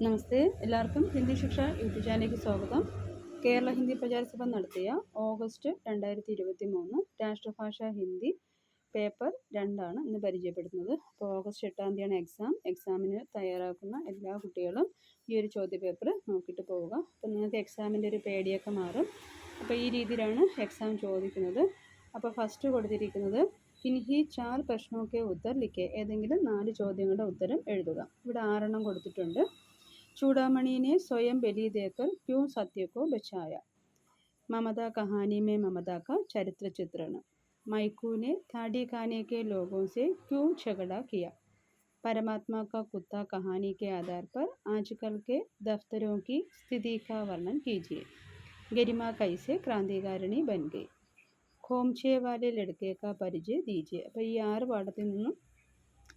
നമസ്തേ, എല്ലാവർക്കും ഹിന്ദി ശിക്ഷ യൂട്യൂബ് ചാനലിലേക്ക് സ്വാഗതം. കേരള ഹിന്ദി പ്രചാരസഭ നടത്തിയ ഓഗസ്റ്റ് 2023 രാഷ്ട്രഭാഷ ഹിന്ദി പേപ്പർ 2 ഇന്ന് പരിചയപ്പെടുത്തുന്നത്. അപ്പോൾ ഓഗസ്റ്റ് 8 തീയതിയാണ് എക്സാമിന് തയ്യാറാക്കുന്ന എല്ലാ കുട്ടികളും ഈ ഒരു ചോദ്യപേപ്പർ നോക്കിയിട്ട് പോവുക. അപ്പോൾ നിങ്ങൾക്ക് എക്സാമിൻ്റെ ഒരു പേടിയൊക്കെ മാറും. അപ്പോൾ ഈ രീതിയിലാണ് എക്സാം ചോദിക്കുന്നത്. അപ്പോൾ ഫസ്റ്റ് കൊടുത്തിരിക്കുന്നത് ഇൻഹി 4 പ്രശ്നമൊക്കെ ഉത്തർ ലിഖെ, ഏതെങ്കിലും 4 ചോദ്യങ്ങളുടെ ഉത്തരം എഴുതുക. ഇവിടെ 6 കൊടുത്തിട്ടുണ്ട്. चूड़ामणि ने स्वयं बलि देकर क्यों सत्य को बचाया? ममता कहानी में ममता का चरित्र चित्रण। माइकू ने थाड़ी खाने के लोगों से क्यों झगड़ा किया? परमात्मा का कुत्ता कहानी के आधार पर आजकल के दफ्तरों की स्थिति का वर्णन कीजिए। गरिमा कैसे क्रांतिकारिणी बन गई? खोमचे वाले लड़के का परिचय दीजिए. അപ്പോൾ ഈ 6 പാഠത്തിൽ നിന്നും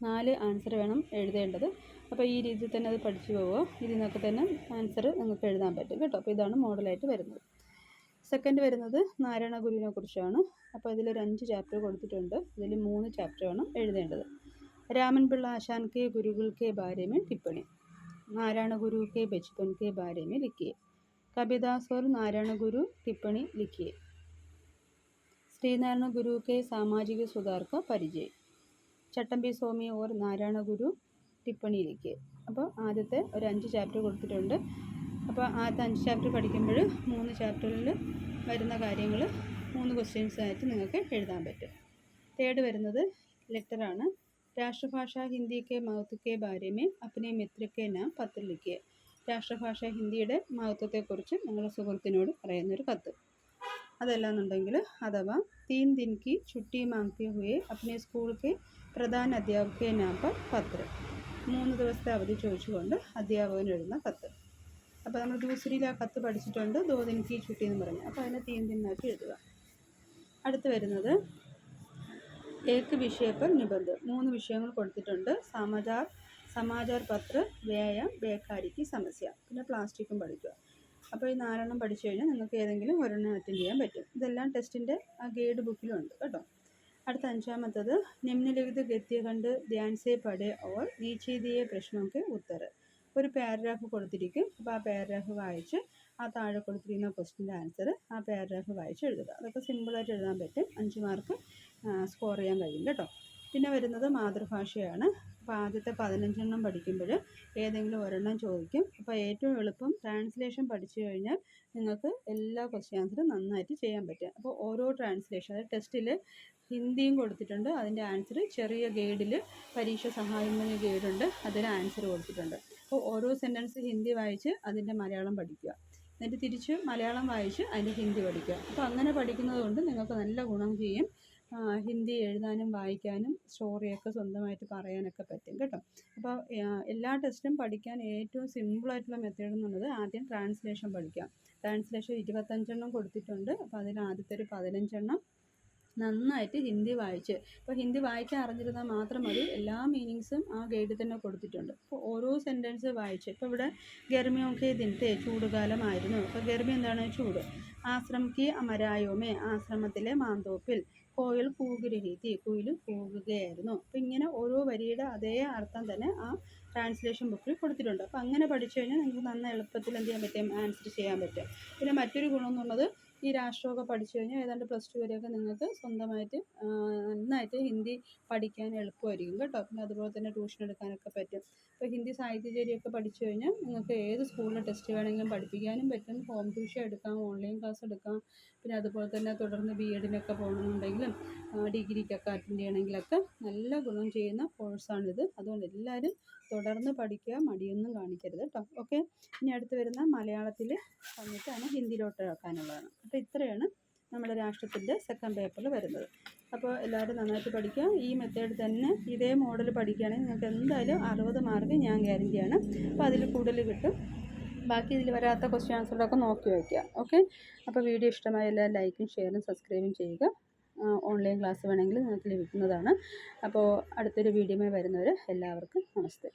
4 ആൻസർ വേണം എഴുതേണ്ടത്. അപ്പോൾ ഈ രീതിയിൽ തന്നെ അത് പഠിച്ചു പോവുക. ഇതിൽ നിന്നൊക്കെ തന്നെ ആൻസർ നിങ്ങൾക്ക് എഴുതാൻ പറ്റും കേട്ടോ. അപ്പോൾ ഇതാണ് മോഡലായിട്ട് വരുന്നത്. സെക്കൻഡ് വരുന്നത് നാരായണ ഗുരുവിനെ കുറിച്ചാണ്. അപ്പോൾ ഇതിലൊരു 5 ചാപ്റ്റർ കൊടുത്തിട്ടുണ്ട്. ഇതിൽ 3 ചാപ്റ്റർ വേണം എഴുതേണ്ടത്. രാമൻ പിള്ള ആശാൻ കെ ഗുരുകുൽ കെ ബാരെ में टिप्पणी. नारायण गुरु के बचपन के बारे में लिखिए. कबीरदास और नारायण गुरु टिप्पणी लिखिए. श्रीनारायण गुरु के सामाजिक सुधार का परिचय. ചട്ടമ്പി സ്വാമി ഓർ നാരായണ ഗുരു ടിപ്പണി ലിഖിയെ. അപ്പോൾ ആദ്യത്തെ ഒരു 5 ചാപ്റ്റർ കൊടുത്തിട്ടുണ്ട്. അപ്പോൾ ആദ്യത്തെ 5 ചാപ്റ്റർ പഠിക്കുമ്പോൾ 3 ചാപ്റ്ററിൽ വരുന്ന കാര്യങ്ങൾ 3 ക്വസ്റ്റ്യൻസ് ആയിട്ട് നിങ്ങൾക്ക് എഴുതാൻ പറ്റും. തേർഡ് വരുന്നത് ലെറ്ററാണ്. രാഷ്ട്രഭാഷ ഹിന്ദി കെ മഹത്വ കെ ബാരെ में अपने मित्र के नाम पत्र लिखिए. രാഷ്ട്രഭാഷ ഹിന്ദിയുടെ മഹത്വത്തെക്കുറിച്ച് നിങ്ങളുടെ സുഹൃത്തിനോട് പറയുന്നൊരു കത്ത്. അതല്ലാന്നുണ്ടെങ്കിൽ അഥവാ 3 दिन की छुट्टी मांगते हुए अपने स्कूൾ के പ്രധാന അധ്യാപക നാം पर പത്ര. 3 ദിവസത്തെ അവധി ചോദിച്ചുകൊണ്ട് അധ്യാപകന് എഴുതുന്ന കത്ത്. അപ്പോൾ നമ്മൾ ദൂസരിയിൽ ആ കത്ത് പഠിച്ചിട്ടുണ്ട്. 2 दिन की छुट्टी എന്ന് പറഞ്ഞു. അപ്പോൾ അതിനെ 3 दिन ആക്കി എഴുതുക. അടുത്ത് വരുന്നത് ഏക് വിഷയ पर निबंध. 3 വിഷയങ്ങൾ കൊടുത്തിട്ടുണ്ട്. സമാചാർ പത്ര, വ്യായാം, ബേക്കാരിക്ക് സമസ്യ, പിന്നെ പ്ലാസ്റ്റിക്കും പഠിക്കുക. അപ്പോൾ ഈ 4 പഠിച്ചു കഴിഞ്ഞാൽ നിങ്ങൾക്ക് ഏതെങ്കിലും ഒരെണ്ണം അറ്റൻഡ് ചെയ്യാൻ പറ്റും. ഇതെല്ലാം ടെസ്റ്റിൻ്റെ ആ ഗൈഡ് ബുക്കിലുണ്ട് കേട്ടോ. അടുത്ത 5ാമത്തത് നിമ്നലിഖിത ഗദ്യ കണ്ട് ധ്യാൻ സെ പഠേ ഓർ നീച്ചെ ദിയെ പ്രശ്നമൊക്കെ ഉത്തർ. ഒരു പാരഗ്രാഫ് കൊടുത്തിരിക്കും. അപ്പോൾ ആ പാരഗ്രാഫ് വായിച്ച് ആ താഴെ കൊടുത്തിരിക്കുന്ന ക്വസ്റ്റിൻ്റെ ആൻസർ ആ പാരഗ്രാഫ് വായിച്ച് എഴുതുക. അതൊക്കെ സിമ്പിളായിട്ട് എഴുതാൻ പറ്റും. 5 മാർക്ക് സ്കോർ ചെയ്യാൻ കഴിയും കേട്ടോ. പിന്നെ വരുന്നത് മാതൃഭാഷയാണ്. അപ്പോൾ ആദ്യത്തെ 15 പഠിക്കുമ്പോൾ ഏതെങ്കിലും ഒരെണ്ണം ചോദിക്കും. അപ്പോൾ ഏറ്റവും എളുപ്പം ട്രാൻസ്ലേഷൻ പഠിച്ചു കഴിഞ്ഞാൽ നിങ്ങൾക്ക് എല്ലാ ക്വസ്റ്റ്യൻ ആൻസറും നന്നായിട്ട് ചെയ്യാൻ പറ്റും. അപ്പോൾ ഓരോ ട്രാൻസ്ലേഷൻ, അതായത് ടെസ്റ്റിൽ ഹിന്ദിയും കൊടുത്തിട്ടുണ്ട്. അതിൻ്റെ ആൻസർ ചെറിയ ഗൈഡിൽ പരീക്ഷ സഹായം എന്ന ഗൈഡുണ്ട്, അതിന് ആൻസർ കൊടുത്തിട്ടുണ്ട്. അപ്പോൾ ഓരോ സെൻറ്റൻസ് ഹിന്ദി വായിച്ച് അതിൻ്റെ മലയാളം പഠിക്കുക. എന്നിട്ട് തിരിച്ച് മലയാളം വായിച്ച് അതിൻ്റെ ഹിന്ദി പഠിക്കുക. അപ്പോൾ അങ്ങനെ പഠിക്കുന്നത് കൊണ്ട് നിങ്ങൾക്ക് നല്ല ഗുണം ചെയ്യും. ഹിന്ദി എഴുതാനും വായിക്കാനും സ്റ്റോറിയൊക്കെ സ്വന്തമായിട്ട് പറയാനൊക്കെ പറ്റും കേട്ടോ. അപ്പോൾ എല്ലാ ടെസ്റ്റും പഠിക്കാൻ ഏറ്റവും സിമ്പിളായിട്ടുള്ള മെത്തേഡ് എന്നുള്ളത് ആദ്യം ട്രാൻസ്ലേഷൻ പഠിക്കാം. ട്രാൻസ്ലേഷൻ 25 കൊടുത്തിട്ടുണ്ട്. അപ്പോൾ അതിൽ ആദ്യത്തെ ഒരു 15 നന്നായിട്ട് ഹിന്ദി വായിച്ച്, ഇപ്പോൾ ഹിന്ദി വായിക്കാൻ അറിഞ്ഞിരുന്നാൽ മാത്രം മതി. എല്ലാ മീനിങ്സും ആ ഗൈഡിൽ തന്നെ കൊടുത്തിട്ടുണ്ട്. അപ്പോൾ ഓരോ സെൻറ്റൻസ് വായിച്ച്, ഇപ്പോൾ ഇവിടെ ഗർമിയൊക്കെ ഇതിൻ്റെ ചൂടുകാലമായിരുന്നു. അപ്പോൾ ഗർമി എന്താണ്? ചൂട്. ആശ്രം കി അമരായോമേ, ആശ്രമത്തിലെ മാന്തോപ്പിൽ കോയിൽ കൂകുരഹീതി, കുയിൽ കൂകുകയായിരുന്നു. അപ്പോൾ ഇങ്ങനെ ഓരോ വരിയുടെ അതേ അർത്ഥം തന്നെ ആ ട്രാൻസ്ലേഷൻ ബുക്കിൽ കൊടുത്തിട്ടുണ്ട്. അപ്പോൾ അങ്ങനെ പഠിച്ചു കഴിഞ്ഞാൽ നിങ്ങൾക്ക് നന്നായി എളുപ്പത്തിൽ എന്ത് ചെയ്യാൻ പറ്റും? ആൻസർ ചെയ്യാൻ പറ്റും. പിന്നെ മറ്റൊരു ഗുണം എന്നുള്ളത് ഈ രാഷ്ട്രമൊക്കെ പഠിച്ചു കഴിഞ്ഞാൽ ഏതാണ്ട് +2 വരെയൊക്കെ നിങ്ങൾക്ക് സ്വന്തമായിട്ട് നന്നായിട്ട് ഹിന്ദി പഠിക്കാൻ എളുപ്പമായിരിക്കും കേട്ടോ. പിന്നെ അതുപോലെ തന്നെ ട്യൂഷൻ എടുക്കാനൊക്കെ പറ്റും. ഇപ്പോൾ ഹിന്ദി സാഹിത്യചര്യയൊക്കെ പഠിച്ചു കഴിഞ്ഞാൽ നിങ്ങൾക്ക് ഏത് സ്കൂളിലെ ടെസ്റ്റ് വേണമെങ്കിലും പഠിപ്പിക്കാനും പറ്റും. ഹോം ട്യൂഷൻ എടുക്കാം, ഓൺലൈൻ ക്ലാസ് എടുക്കാം. പിന്നെ അതുപോലെ തന്നെ തുടർന്ന് BEdനൊക്കെ പോകണമെന്നുണ്ടെങ്കിലും ഡിഗ്രിക്കൊക്കെ അറ്റൻഡ് ചെയ്യണമെങ്കിലൊക്കെ നല്ല ഗുണം ചെയ്യുന്ന കോഴ്സാണിത്. അതുകൊണ്ട് എല്ലാവരും തുടർന്ന് പഠിക്കുക, മടിയൊന്നും കാണിക്കരുത് കേട്ടോ. ഓക്കെ, ഇനി അടുത്ത് വരുന്ന മലയാളത്തിൽ വന്നിട്ടാണ് ഹിന്ദിയിലോട്ട് ആക്കാനുള്ളതാണ്. അപ്പോൾ ഇത്രയാണ് നമ്മുടെ രാഷ്ട്രത്തിൻ്റെ സെക്കൻഡ് പേപ്പറിൽ വരുന്നത്. അപ്പോൾ എല്ലാവരും നന്നായിട്ട് പഠിക്കുക. ഈ മെത്തേഡ് തന്നെ ഇതേ മോഡൽ പഠിക്കുകയാണെങ്കിൽ നിങ്ങൾക്ക് എന്തായാലും 60 മാർക്ക് ഞാൻ ഗ്യാരണ്ടിയാണ്. അപ്പോൾ അതിൽ കൂടുതൽ കിട്ടും. ബാക്കി ഇതിൽ വരാത്ത ക്വസ്റ്റ്യൻ ആൻസറുകളൊക്കെ നോക്കി വയ്ക്കുക. ഓക്കെ, അപ്പോൾ വീഡിയോ ഇഷ്ടമായ എല്ലാ ലൈക്കും ഷെയറും സബ്സ്ക്രൈബും ചെയ്യുക. ഓൺലൈൻ ക്ലാസ് വേണമെങ്കിൽ നിങ്ങൾക്ക് ലഭിക്കുന്നതാണ്. അപ്പോൾ അടുത്തൊരു വീഡിയോയുമായി വരുന്നവർ എല്ലാവർക്കും നമസ്തേ.